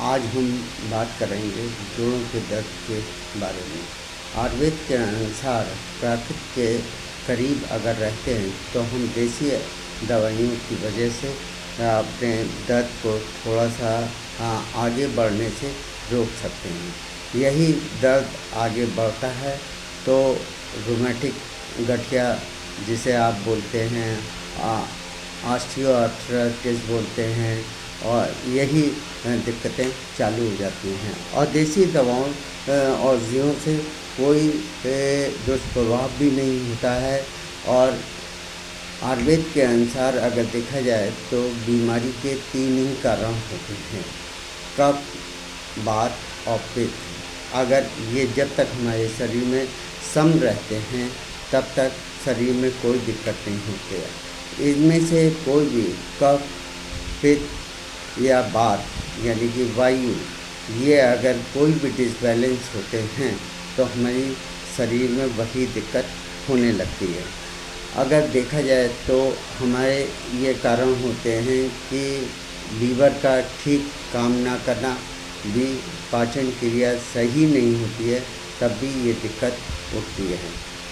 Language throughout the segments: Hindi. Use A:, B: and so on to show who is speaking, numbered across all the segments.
A: आज हम बात करेंगे जोड़ों के दर्द के बारे में। आयुर्वेद के अनुसार प्रकृति के करीब अगर रहते हैं तो हम देसी दवाइयों की वजह से अपने दर्द को थोड़ा सा आगे बढ़ने से रोक सकते हैं। यही दर्द आगे बढ़ता है तो रूमेटिक गठिया जिसे आप बोलते हैं, ऑस्टियोआर्थराइटिस बोलते हैं, और यही दिक्कतें चालू हो जाती हैं। और देसी दवाओं औषधियों से कोई दुष्प्रभाव भी नहीं होता है। और आयुर्वेद के अनुसार अगर देखा जाए तो बीमारी के 3 ही कारण होते हैं: कफ, वात और पित्त। अगर ये जब तक हमारे शरीर में सम रहते हैं तब तक शरीर में कोई दिक्कत नहीं होती है। इनमें से कोई भी कफ, पित्त या वात यानी कि वायु, ये अगर कोई भी डिसबैलेंस होते हैं तो हमारी शरीर में वही दिक्कत होने लगती है। अगर देखा जाए तो हमारे ये कारण होते हैं कि लीवर का ठीक काम ना करना, भी पाचन क्रिया सही नहीं होती है, तब भी ये दिक्कत उठती है।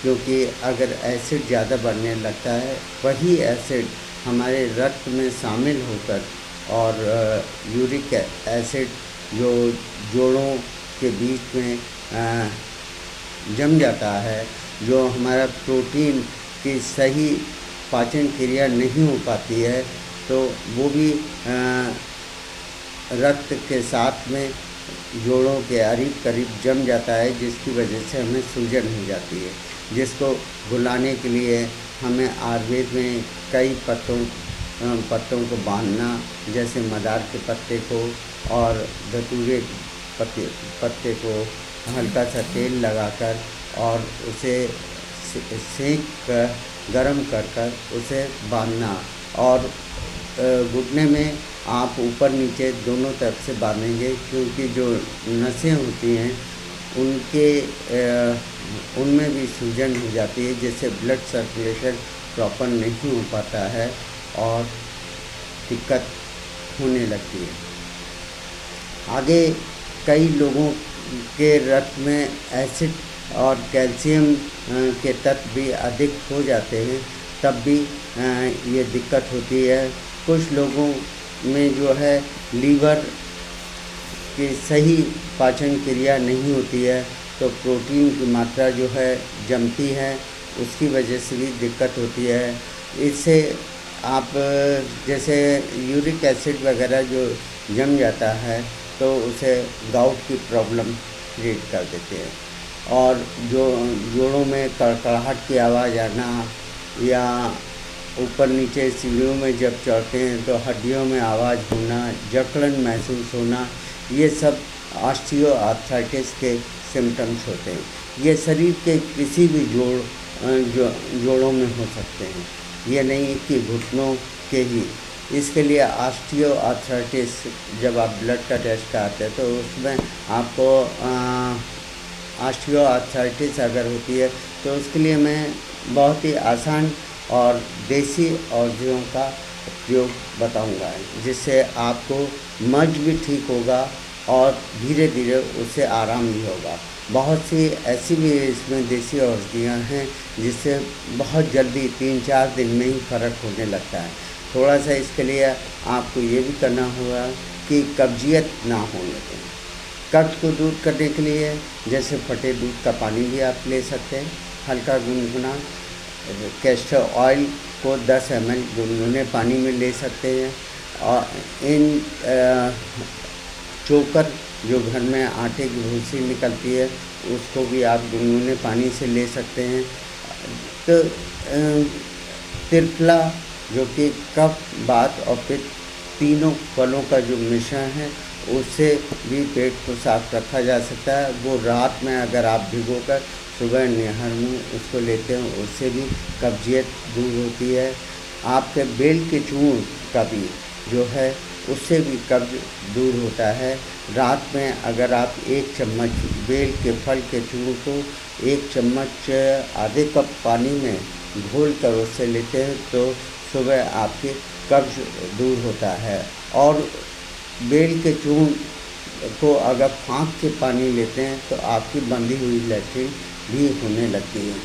A: क्योंकि अगर एसिड ज़्यादा बढ़ने लगता है, वही एसिड हमारे रक्त में शामिल होकर और यूरिक एसिड जो जोड़ों के बीच में जम जाता है, जो हमारा प्रोटीन की सही पाचन क्रिया नहीं हो पाती है, तो वो भी रक्त के साथ में जोड़ों के करीब जम जाता है, जिसकी वजह से हमें सूजन हो जाती है। जिसको भुलाने के लिए हमें आयुर्वेद में कई पत्तों को बांधना, जैसे मदार के पत्ते को और धतूरे पत्ते को हल्का सा तेल लगाकर और उसे सेंक कर गरम कर उसे बांधना। और घुटने में आप ऊपर नीचे दोनों तरफ से बांधेंगे, क्योंकि जो नसें होती हैं उनमें भी सूजन हो जाती है, जिससे ब्लड सर्कुलेशन प्रॉपर नहीं हो पाता है और दिक्कत होने लगती है। आगे कई लोगों के रक्त में एसिड और कैल्शियम के तत्व भी अधिक हो जाते हैं, तब भी ये दिक्कत होती है। कुछ लोगों में जो है लीवर की सही पाचन क्रिया नहीं होती है, तो प्रोटीन की मात्रा जो है जमती है, उसकी वजह से भी दिक्कत होती है। इससे आप जैसे यूरिक एसिड वगैरह जो जम जाता है तो उसे गाउट की प्रॉब्लम क्रिएट कर देते हैं। और जो जोड़ों में कड़कड़ाहट की आवाज़ आना, या ऊपर नीचे सीढ़ियों में जब चढ़ते हैं तो हड्डियों में आवाज़ होना, जकड़न महसूस होना, ये सब ऑस्टियोआर्थराइटिस के सिम्टम्स होते हैं। ये शरीर के किसी भी जोड़ों में हो सकते हैं, ये नहीं कि घुटनों के ही। इसके लिए ऑस्टियोआर्थराइटिस जब आप ब्लड का टेस्ट कराते हैं तो उसमें आपको ऑस्टियोआर्थराइटिस अगर होती है तो उसके लिए मैं बहुत ही आसान और देसी औषधियों का प्रयोग बताऊंगा, जिससे आपको मर्ज भी ठीक होगा और धीरे धीरे उससे आराम भी होगा। बहुत सी ऐसी भी इसमें देसी औषधियाँ हैं जिससे बहुत जल्दी 3-4 दिन में ही फ़र्क होने लगता है। थोड़ा सा इसके लिए आपको ये भी करना होगा कि कब्जियत ना होने दें। कब्ज को दूर करने के लिए जैसे फटे दूध का पानी भी आप ले सकते हैं, हल्का गुनगुना। कैस्टर ऑयल को 10 ml गुनगुने पानी में ले सकते हैं। और इन चोकर जो घर में आटे की भूसी निकलती है, उसको भी आप गुनगुने पानी से ले सकते हैं। तो त्रिफला जो कि कफ, वात और पित्त तीनों फलों का जो मिश्रण है, उससे भी पेट को साफ रखा जा सकता है। वो रात में अगर आप भिगोकर सुबह निहर में उसको लेते हैं, उससे भी कब्जियत दूर होती है। आपके बेल के चूर्ण का भी जो है उससे भी कब्ज दूर होता है। रात में अगर आप 1 चम्मच बेल के फल के चूर्ण को 1 चम्मच आधे कप पानी में घोल कर उससे लेते हैं तो सुबह आपके कब्ज दूर होता है। और बेल के चूर्ण को अगर फाँक के पानी लेते हैं तो आपकी बंधी हुई लैट्रिन भी होने लगती है।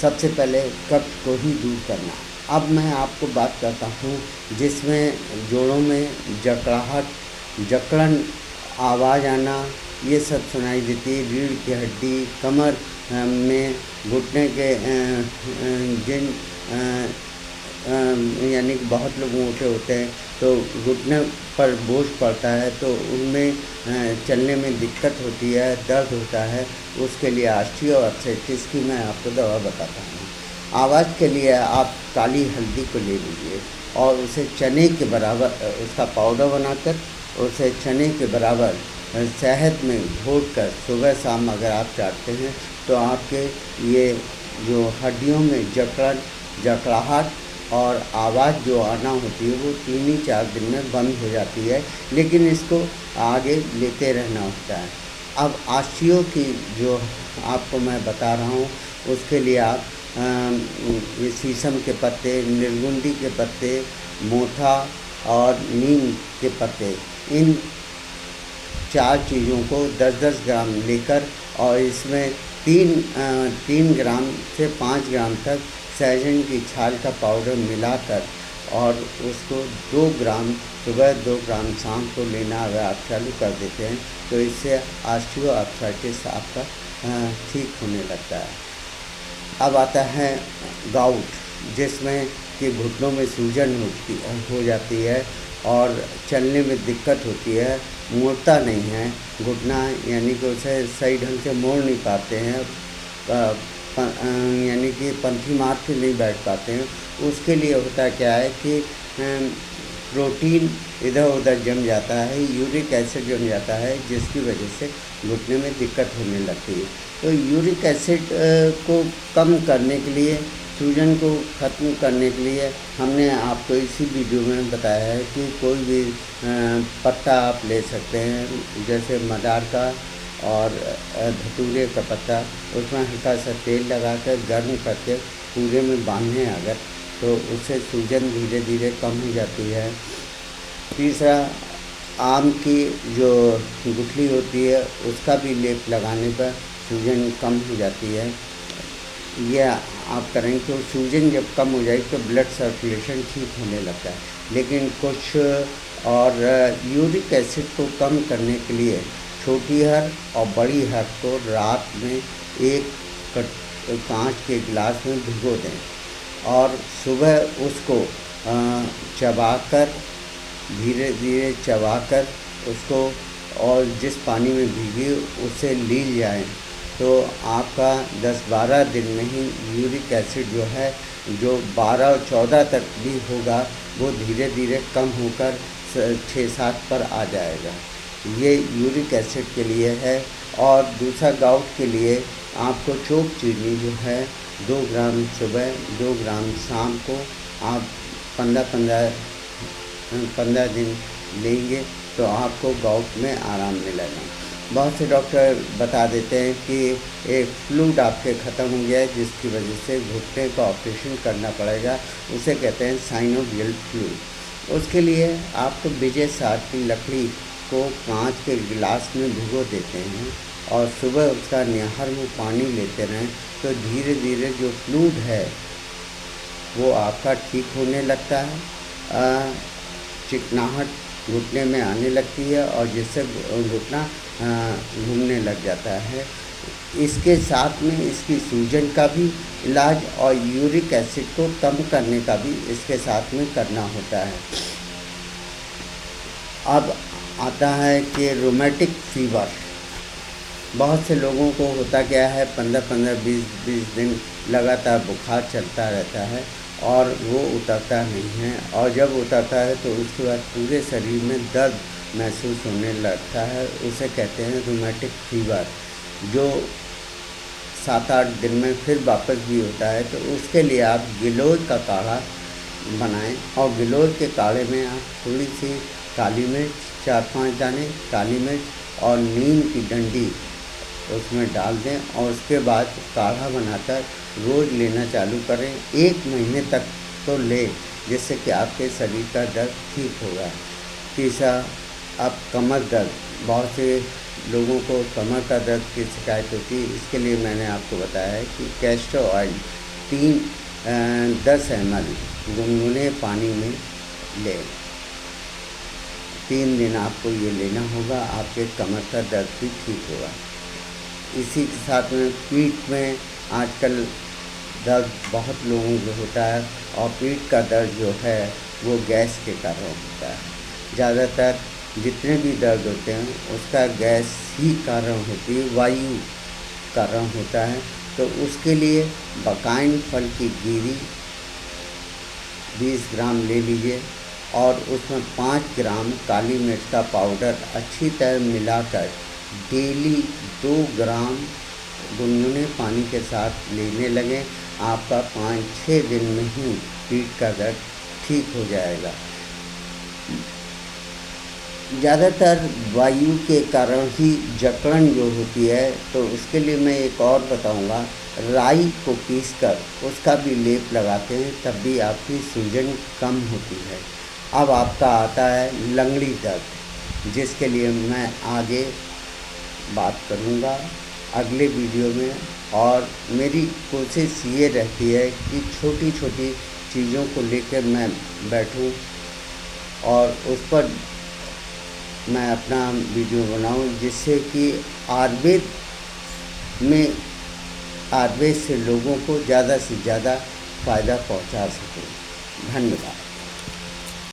A: सबसे पहले कब्ज को ही दूर करना। अब मैं आपको बात करता हूँ जिसमें जोड़ों में जकड़ाहट, जकड़न, आवाज़ आना, ये सब सुनाई देती है। रीढ़ की हड्डी, कमर में, घुटने के जिन यानी कि बहुत लोग मोटे होते हैं तो घुटने पर बोझ पड़ता है तो उनमें चलने में दिक्कत होती है, दर्द होता है। उसके लिए ऑस्टियोआर्थराइटिस की मैं आपको दवा बताता हूँ। आवाज़ के लिए आप काली हल्दी को ले लीजिए और उसे चने के बराबर उसका पाउडर बनाकर उसे चने के बराबर शहद में घोटकर सुबह शाम अगर आप चाटते हैं तो आपके ये जो हड्डियों में जकड़न, जकड़ाहट और आवाज़ जो आना होती है वो 3 ही 4 दिन में बंद हो जाती है, लेकिन इसको आगे लेते रहना होता है। अब ऑस्टियो की जो आपको मैं बता रहा हूँ उसके लिए आप ये शीशम के पत्ते, निर्गुंडी के पत्ते, मोथा और नीम के पत्ते, इन 4 चीज़ों को 10-10 ग्राम लेकर और इसमें 3 ग्राम से 5 ग्राम तक सहजन की छाल का पाउडर मिलाकर और उसको 2 ग्राम सुबह 2 ग्राम शाम को लेना अगर आप चालू कर देते हैं तो इससे ऑस्टियोआर्थराइटिस आपका ठीक होने लगता है। अब आता है गाउट, जिसमें कि घुटनों में सूजन हो जाती है और चलने में दिक्कत होती है, मुड़ता नहीं है घुटना, यानी कि उसे सही ढंग से मोड़ नहीं पाते हैं, यानी कि पंथी मार के नहीं बैठ पाते हैं। उसके लिए होता क्या है कि प्रोटीन इधर उधर जम जाता है, यूरिक एसिड जम जाता है, जिसकी वजह से घुटने में दिक्कत होने लगती है। तो यूरिक एसिड को कम करने के लिए, सूजन को ख़त्म करने के लिए हमने आपको इसी वीडियो में बताया है कि कोई भी पत्ता आप ले सकते हैं, जैसे मदार का और धतूरे का पत्ता, उसमें हल्का सा तेल लगाकर गर्म करके पूरे में बांधें अगर, तो उससे सूजन धीरे धीरे कम हो जाती है। तीसरा, आम की जो गुठली होती है उसका भी लेप लगाने पर सूजन कम हो जाती है। यह आप करें तो सूजन जब कम हो जाए तो ब्लड सर्कुलेशन ठीक होने लगता है। लेकिन कुछ और यूरिक एसिड को कम करने के लिए छोटी हर और बड़ी हर को रात में एक कांच के गिलास में भिगो दें और सुबह उसको चबाकर, धीरे धीरे चबाकर उसको, और जिस पानी में भीगी उसे लील जाए तो आपका 10-12 दिन में ही यूरिक एसिड जो है, जो 12 और 14 तक भी होगा, वो धीरे धीरे कम होकर 6-7 पर आ जाएगा। ये यूरिक एसिड के लिए है। और दूसरा गाउट के लिए आपको चोक चीनी जो है 2 ग्राम सुबह 2 ग्राम शाम को आप 15 दिन लेंगे तो आपको गाउट में आराम मिलेगा। बहुत से डॉक्टर बता देते हैं कि एक फ्लूइड आपके ख़त्म हो गया है जिसकी वजह से घुटने का ऑपरेशन करना पड़ेगा, उसे कहते हैं साइनोवियल फ्लूइड। उसके लिए आप तो विजय सार की लकड़ी को कांच के गिलास में भिगो देते हैं और सुबह उसका निहर में पानी लेते रहें तो धीरे धीरे जो फ्लूइड है वो आपका ठीक होने लगता है। चिकनाहट घुटने में आने लगती है और जिससे घुटना घूमने लग जाता है। इसके साथ में इसकी सूजन का भी इलाज और यूरिक एसिड को कम करने का भी इसके साथ में करना होता है। अब आता है कि रोमेटिक फीवर। बहुत से लोगों को होता क्या है, 15-15, 20-20 दिन लगातार बुखार चलता रहता है और वो उतरता नहीं है, और जब उतरता है तो उसके बाद पूरे शरीर में दर्द महसूस होने लगता है। उसे कहते हैं रोमेटिक फीवर, जो 7-8 दिन में फिर वापस भी होता है। तो उसके लिए आप गिलोय का काढ़ा बनाएं और गिलोय के काढ़े में आप थोड़ी सी काली मिर्च, 4-5 दाने काली मिर्च और नीम की डंडी उसमें डाल दें और उसके बाद काढ़ा बनाकर रोज़ लेना चालू करें। 1 महीने तक तो लें, जिससे कि आपके शरीर का दर्द ठीक होगा। तीसरा, अब कमर दर्द, बहुत से लोगों को कमर का दर्द की शिकायत होती है। इसके लिए मैंने आपको बताया है कि कैस्टर ऑयल 10 ml गुनगुने पानी में लें। 3 दिन आपको ये लेना होगा, आपके कमर का दर्द भी ठीक होगा। इसी के साथ में पीठ में आजकल दर्द बहुत लोगों को होता है, और पीठ का दर्द जो है वो गैस के कारण होता है। ज़्यादातर जितने भी दर्द होते हैं उसका गैस ही कारण होती है, वायु कारण होता है। तो उसके लिए बकाइन फल की गिरी 20 ग्राम ले लीजिए, और उसमें 5 ग्राम काली मिर्च का पाउडर अच्छी तरह मिलाकर डेली 2 ग्राम गुनगुने पानी के साथ लेने लगें। आपका 5-6 दिन में ही पीठ का दर्द ठीक हो जाएगा। ज़्यादातर वायु के कारण ही जकड़न जो होती है, तो उसके लिए मैं एक और बताऊंगा। राई को पीसकर उसका भी लेप लगाते हैं, तब भी आपकी सूजन कम होती है। अब आपका आता है लंगड़ी दर्द, जिसके लिए मैं आगे बात करूंगा अगले वीडियो में। और मेरी कोशिश ये रहती है कि छोटी छोटी चीज़ों को लेकर मैं बैठूं और उस पर मैं अपना वीडियो बनाऊं, जिससे कि आयुर्वेद से लोगों को ज़्यादा से ज़्यादा फ़ायदा पहुंचा सकूं। धन्यवाद।